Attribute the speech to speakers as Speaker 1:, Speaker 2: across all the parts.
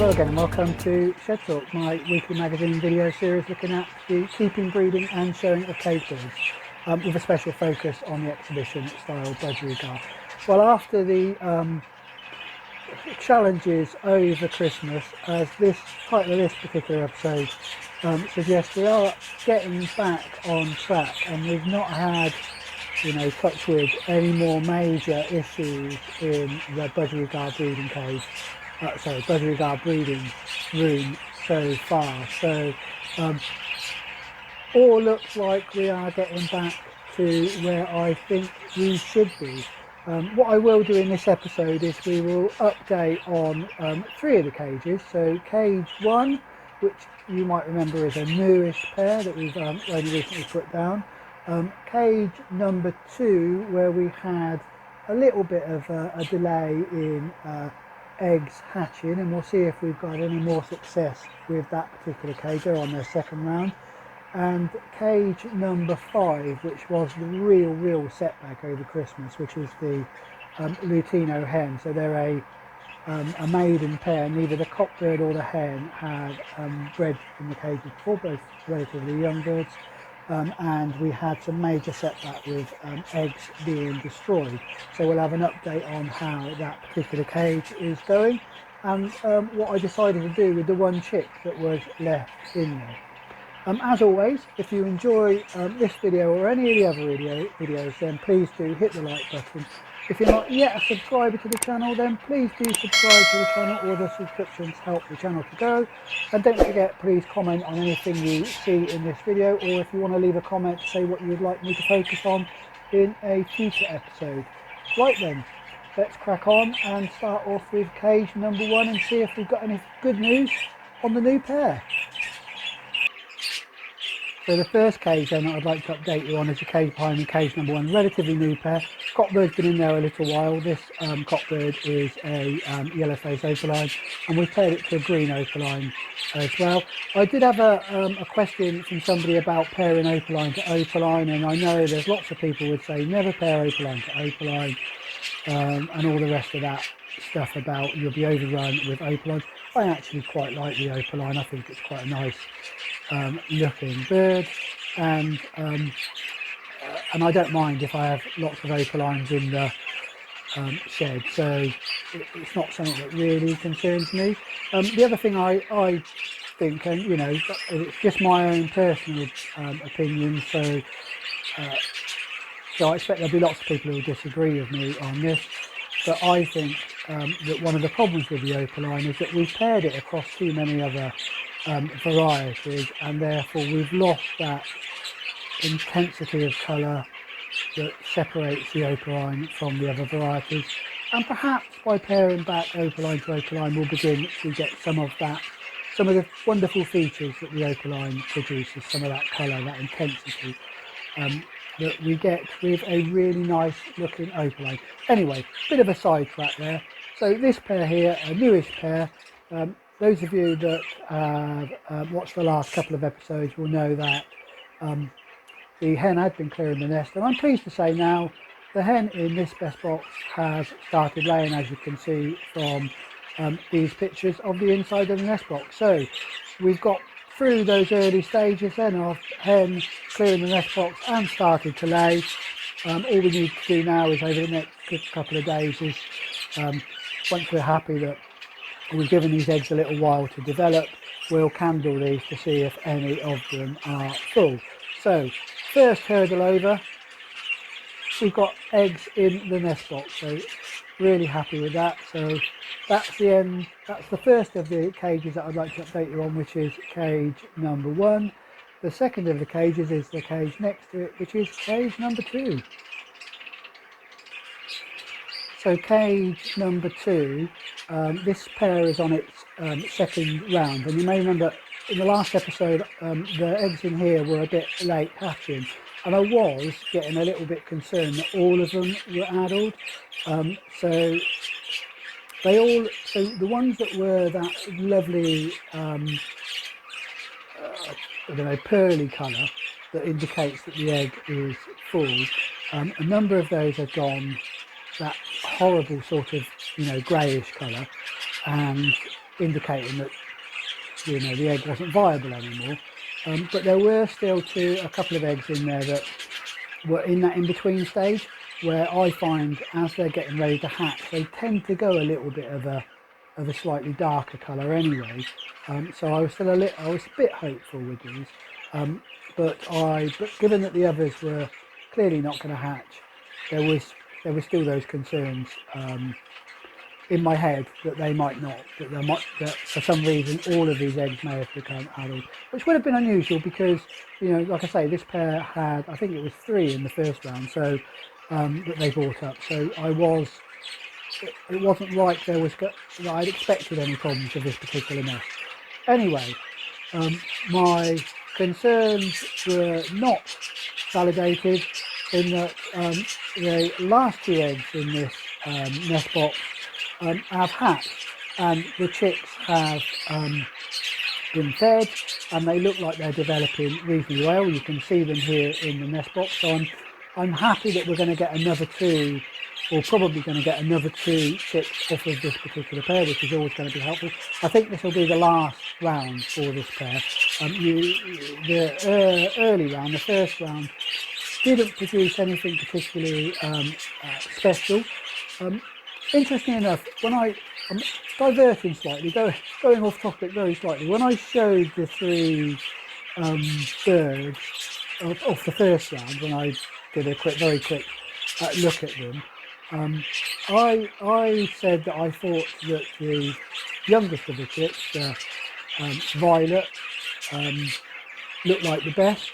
Speaker 1: Hello again and welcome to Shed Talk, my weekly magazine video series looking at the keeping, breeding and showing of cage birds, with a special focus on the exhibition style budgerigar. Well, after the challenges over Christmas, as this title of this particular episode suggests, we are getting back on track and we've not had, touch wood, any more major issues in the budgerigar breeding cage. Budgerigar breeding room so far. So all looks like we are getting back to where I think we should be. What I will do in this episode is we will update on 3 of the cages. So cage 1, which you might remember is a newish pair that we've only recently put down. Cage number 2, where we had a little bit of a delay in eggs hatching, and we'll see if we've got any more success with that particular cage. They're on their second round. And cage number 5, which was the real setback over Christmas, which is the Lutino hen. So they're a maiden pair. Neither the cockbird or the hen had bred in the cages before, both relatively young birds. And we had some major setback with eggs being destroyed. So we'll have an update on how that particular cage is going and what I decided to do with the one chick that was left in there. As always, if you enjoy this video or any of the other videos, then please do hit the like button. If you're not yet a subscriber to the channel, then please do subscribe to the channel. All the subscriptions help the channel to grow. And don't forget, please comment on anything you see in this video, or if you want to leave a comment to say what you would like me to focus on in a future episode. Right then, let's crack on and start off with cage number 1 and see if we've got any good news on the new pair. So the first cage then I'd like to update you on is the cage behind me, cage number 1, relatively new pair. Cockbird's been in there a little while. This cockbird is a yellow-faced opaline, and we've paired it to a green opaline as well. I did have a question from somebody about pairing opaline to opaline, and I know there's lots of people would say never pair opaline to opaline, and all the rest of that stuff about you'll be overrun with opaline. I actually quite like the opaline. I think it's quite a nice looking bird, and I don't mind if I have lots of opalines in the shed, so it's not something that really concerns me. The other thing I think, and it's just my own personal opinion, so I expect there'll be lots of people who will disagree with me on this, but I think that one of the problems with the opaline is that we've paired it across too many other varieties, and therefore we've lost that intensity of colour that separates the opaline from the other varieties. And perhaps by pairing back opaline to opaline, we'll begin to get some of the wonderful features that the opaline produces, some of that colour, that intensity that we get with a really nice looking opaline. Anyway, bit of a sidetrack there. So this pair here, a newish pair. Those of you that have watched the last couple of episodes will know that the hen had been clearing the nest, and I'm pleased to say now the hen in this best box has started laying, as you can see from these pictures of the inside of the nest box. So we've got through those early stages then of hen clearing the nest box and started to lay. All we need to do now is over the next couple of days is once we're happy that we've given these eggs a little while to develop, we'll candle these to see if any of them are full. So first hurdle over, we've got eggs in the nest box, so really happy with that. So that's the end. That's the first of the cages that I'd like to update you on, which is cage number 1. The second of the cages is the cage next to it, which is cage number 2. So cage number 2, this pair is on its second round, and you may remember in the last episode the eggs in here were a bit late hatching, and I was getting a little bit concerned that all of them were addled. So the ones that were that lovely pearly colour that indicates that the egg is full, a number of those have gone that horrible sort of greyish colour, and indicating that the egg wasn't viable anymore. But there were still a couple of eggs in there that were in that in-between stage, where I find as they're getting ready to hatch, they tend to go a little bit of a slightly darker colour anyway. So I was a bit hopeful with these, but given that the others were clearly not going to hatch, there were still those concerns in my head that they might not, that for some reason all of these eggs may have become adult, which would have been unusual because, like I say, this pair had, I think it was 3 in the first round, so that they brought up. So it wasn't like that I'd expected any problems with this particular nest. Anyway, my concerns were not validated in that the last 2 eggs in this nest box have hatched, and the chicks have been fed, and they look like they're developing reasonably well. You can see them here in the nest box. So I'm happy that we're going to get another 2, or probably going to get another 2 chicks off of this particular pair, which is always going to be helpful. I think this will be the last round for this pair. The early round, the first round, didn't produce anything particularly special. Interestingly enough, when I'm diverting slightly, going off topic very slightly, when I showed the 3 birds off the first round, when I did a very quick look at them, I said that I thought that the youngest of the chicks, Violet, looked like the best,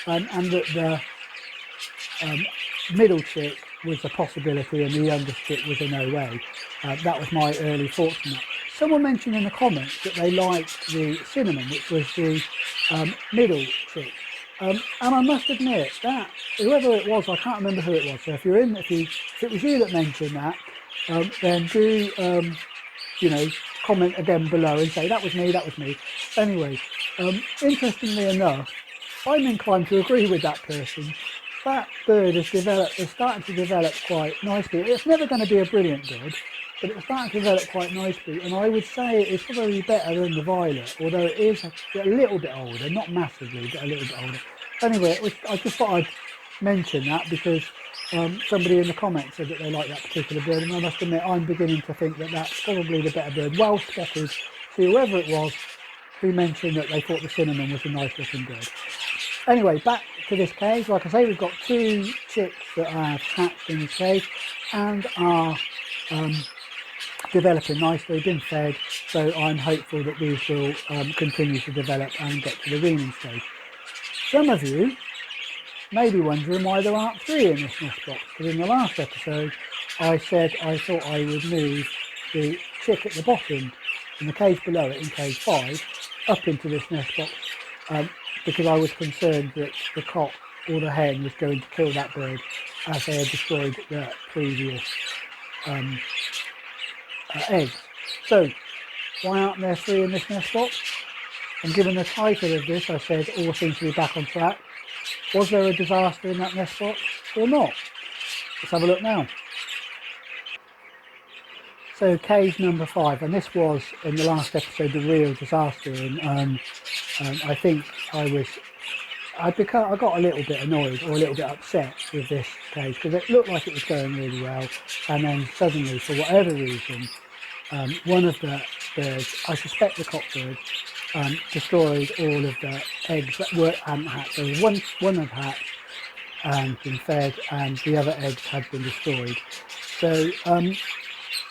Speaker 1: and that the middle chick was a possibility and the youngest chick was a no way. That was my early thoughts on that. Someone mentioned in the comments that they liked the Cinnamon, which was the middle chick. And I must admit that whoever it was, I can't remember who it was. So if it was you that mentioned that, then do comment again below and say that was me. Anyway, interestingly enough, I'm inclined to agree with that person. That bird is starting to develop quite nicely. It's never going to be a brilliant bird, but it's starting to develop quite nicely, and I would say it's probably better than the Violet, although it is a little bit older, not massively, but a little bit older. Anyway, I just thought I'd mention that because somebody in the comments said that they like that particular bird, and I must admit I'm beginning to think that that's probably the better bird. Well spotted to whoever it was who mentioned that they thought the Cinnamon was a nice looking bird. Anyway, back to this cage. Like I say, we've got 2 chicks that have hatched in this cage and are developing nicely, been fed, so I'm hopeful that these will continue to develop and get to the weaning stage. Some of you may be wondering why there aren't 3 in this nest box, because in the last episode I said I thought I would move the chick at the bottom in the cage below it, in cage 5, up into this nest box, because I was concerned that the cock or the hen was going to kill that bird as they had destroyed the previous eggs. So why aren't there 3 in this nest box? And given the title of this, I said all seems to be back on track. Was there a disaster in that nest box or not? Let's have a look now. So cage number 5, and this was in the last episode the real disaster, and I think I got a little bit annoyed or a little bit upset with this cage because it looked like it was going really well, and then suddenly, for whatever reason, one of the birds, I suspect the cockbird, destroyed all of the eggs that hadn't hatched. There was one had hatched and been fed, and the other eggs had been destroyed. So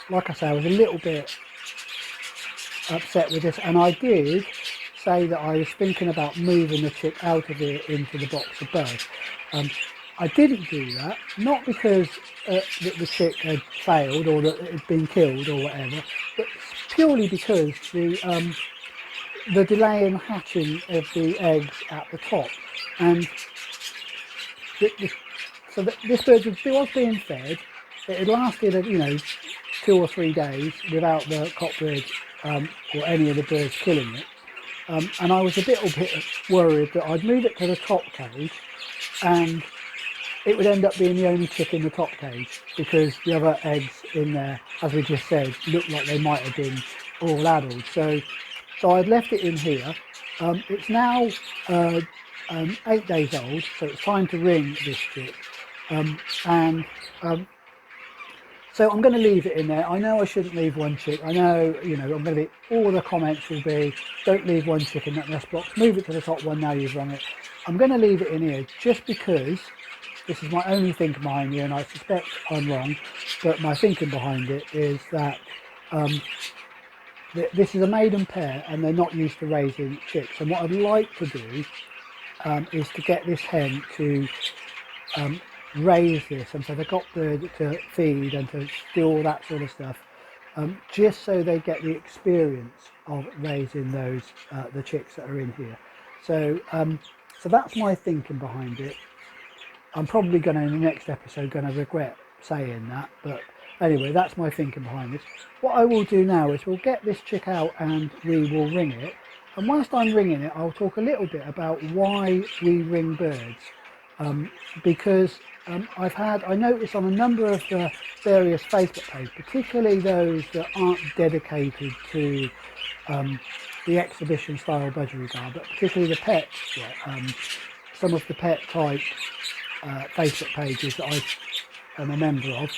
Speaker 1: like I say, I was a little bit upset with this, and I did say that I was thinking about moving the chick out of here into the box above. I didn't do that, not because that the chick had failed or that it had been killed or whatever, but purely because the delay in hatching of the eggs at the top, and so this bird was being fed. It had lasted 2 or 3 days without the cockbird or any of the birds killing it, and I was a bit worried that I'd move it to the top cage and it would end up being the only chick in the top cage, because the other eggs in there, as we just said, looked like they might have been all adults. So I'd left it in here. It's now 8 days old, so it's time to ring this chick. And so I'm going to leave it in there. I know I shouldn't leave one chick. I know, you know, I'm going to be, all the comments will be, don't leave one chick in that nest box, move it to the top one now you've rung it. I'm going to leave it in here just because this is my only thinking behind here, and I suspect I'm wrong, but my thinking behind it is that this is a maiden pair and they're not used to raising chicks. And what I'd like to do is to get this hen to raise this, and so they've got birds to feed and to do all that sort of stuff, just so they get the experience of raising those the chicks that are in here. So so that's my thinking behind it. I'm probably going to, in the next episode, going to regret saying that, but anyway, that's my thinking behind this. What I will do now is we'll get this chick out and we will ring it, and whilst I'm ringing it I'll talk a little bit about why we ring birds, because I noticed on a number of the various Facebook pages, particularly those that aren't dedicated to the exhibition style budgerigar, but particularly the pets, some of the pet type Facebook pages that I am a member of,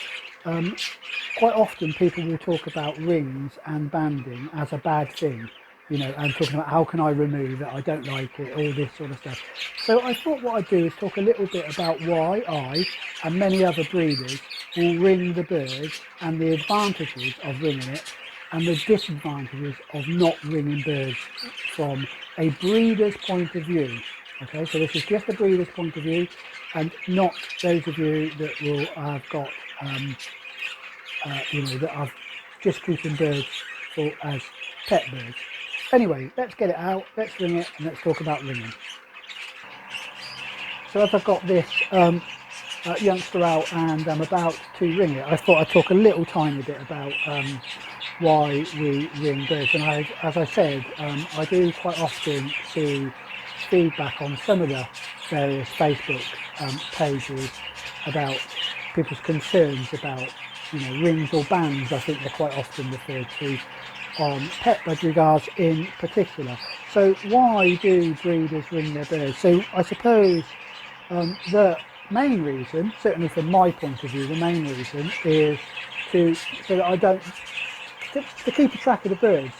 Speaker 1: quite often people will talk about rings and banding as a bad thing, you know, and talking about how can I remove it, I don't like it, all this sort of stuff. So I thought what I'd do is talk a little bit about why I and many other breeders will ring the birds, and the advantages of ringing it and the disadvantages of not ringing birds from a breeder's point of view. Okay, so this is just a breeder's point of view, and not those of you that will have got, you know, that are just keeping birds as pet birds. Anyway, let's get it out, let's ring it, and let's talk about ringing. So as I've got this youngster out and I'm about to ring it, I thought I'd talk a little tiny bit about why we ring birds. And as I said, I do quite often see feedback on some of the various Facebook pages about people's concerns about, you know, rings or bands, I think they're quite often referred to, on pet budgerigars in particular. So why do breeders ring their birds? So I suppose the main reason, certainly from my point of view, the main reason is so that I don't, to keep a track of the birds.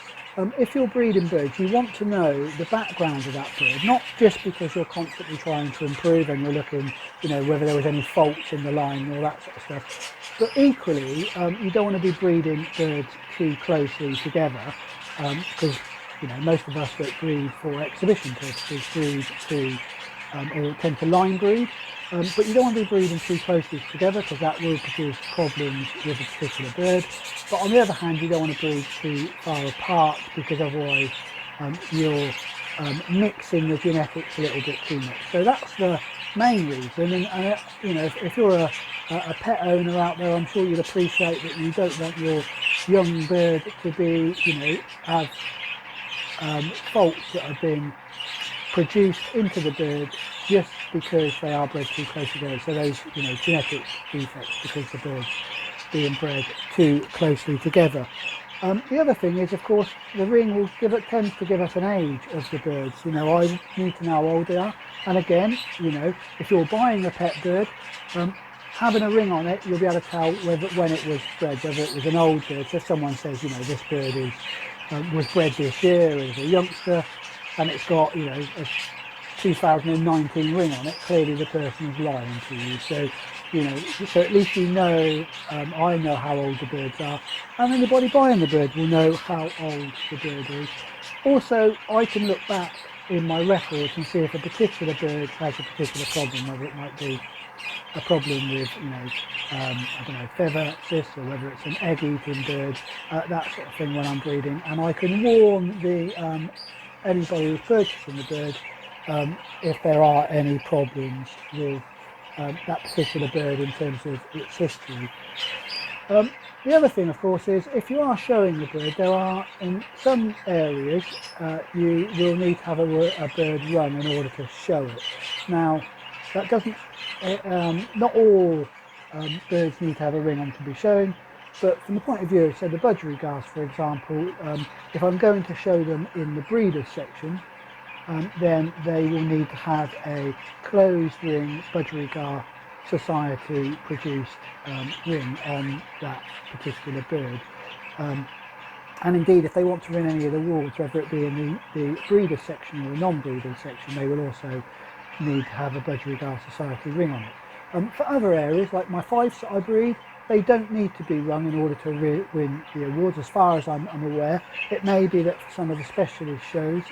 Speaker 1: If you're breeding birds, you want to know the background of that bird, not just because you're constantly trying to improve and you're looking, you know, whether there was any faults in the line and all that sort of stuff. But equally, you don't want to be breeding birds too closely together, because, you know, most of us that breed for exhibition purposes breed to, or tend to line breed. But you don't want to be breeding too closely together because that will produce problems with a particular bird. But on the other hand, you don't want to breed too far apart because otherwise you're mixing the genetics a little bit too much. So that's the main reason. And you know, if you're a pet owner out there, I'm sure you'd appreciate that you don't want your young bird to be, you know, have faults that have been produced into the bird just because they are bred too close together. So those, you know, genetic defects because the bird's being bred too closely together. The other thing is, of course, the ring will tends to give us an age of the birds. You know, I need to know how old they are. And again, you know, if you're buying a pet bird, having a ring on it, you'll be able to tell when it was bred, whether it was an old bird. So if someone says, you know, this bird is was bred this year as a youngster, and it's got, you know, a 2019 ring on it, clearly the person is lying to you. So, you know, so at least you know, I know how old the birds are, and anybody buying the bird will know how old the bird is. Also, I can look back in my records and see if a particular bird has a particular problem, whether it might be a problem with, you know, I don't know, feather cysts, or whether it's an egg-eating bird, that sort of thing when I'm breeding, and I can warn the anybody who's purchasing the bird if there are any problems with that particular bird in terms of its history. The other thing, of course, is if you are showing the bird, there are, in some areas, you will need to have a bird run in order to show it. Now, that doesn't, not all birds need to have a ring on to be shown. But from the point of view, so the budgerigars, for example, if I'm going to show them in the breeders section, then they will need to have a closed ring budgerigar society produced ring on that particular bird. And indeed, if they want to win any of the awards, whether it be in the breeder section or the non-breeder section, they will also need to have a Budgerigar Society ring on it. For other areas, like my fives that I breed, they don't need to be rung in order to win the awards, as far as I'm aware. It may be that for some of the specialist shows,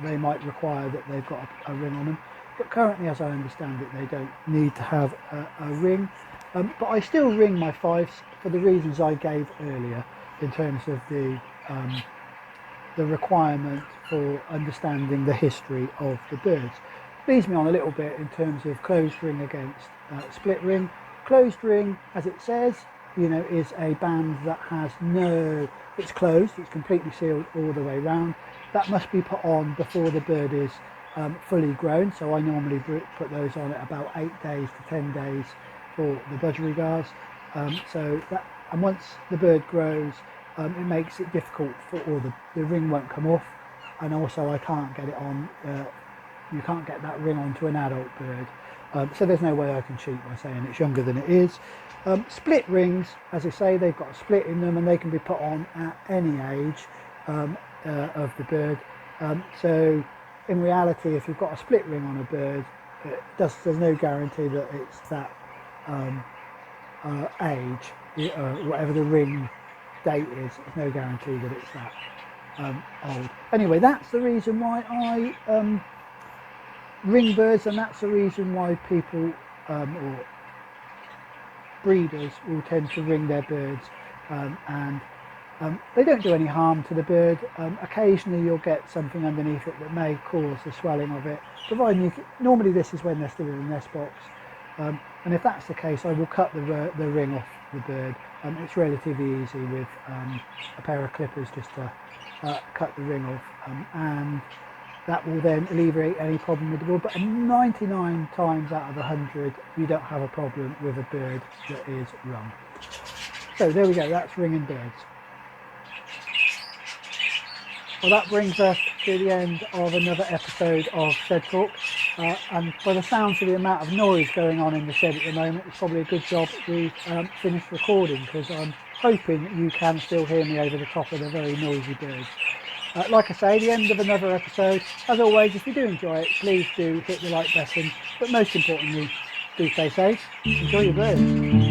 Speaker 1: they might require that they've got a ring on them. But currently, as I understand it, they don't need to have a ring. But I still ring my fives for the reasons I gave earlier, in terms of the requirement for understanding the history of the birds. Leads me on a little bit in terms of closed ring against split ring. Closed ring, as it says, you know, is a band that has it's closed, it's completely sealed all the way round. That must be put on before the bird is fully grown, so I normally put those on at about 8 days to 10 days for the budgerigars. And once the bird grows, it makes it difficult or the ring won't come off, and also I can't get it on, you can't get that ring onto an adult bird. So there's no way I can cheat by saying it's younger than it is. Split rings, as I say, they've got a split in them and they can be put on at any age of the bird. So in reality, if you've got a split ring on a bird, there's no guarantee that it's that age. Whatever the ring date is, there's no guarantee that it's that old. Anyway, that's the reason why I ring birds, and that's the reason why people or breeders will tend to ring their birds, and they don't do any harm to the bird. Occasionally you'll get something underneath it that may cause the swelling of it, providing normally this is when they're still in the nest box. And if that's the case, I will cut the ring off the bird. It's relatively easy with a pair of clippers just to cut the ring off, and that will then alleviate any problem with the bird. But 99 times out of 100, you don't have a problem with a bird that is rung. So there we go, that's ringing birds. Well, that brings us to the end of another episode of Shed Talk. And by the sounds of the amount of noise going on in the shed at the moment, it's probably a good job we've finished recording, because I'm hoping that you can still hear me over the top of the very noisy birds. Like I say, the end of another episode. As always, if you do enjoy it, please do hit the like button. But most importantly, do stay safe, enjoy your birds.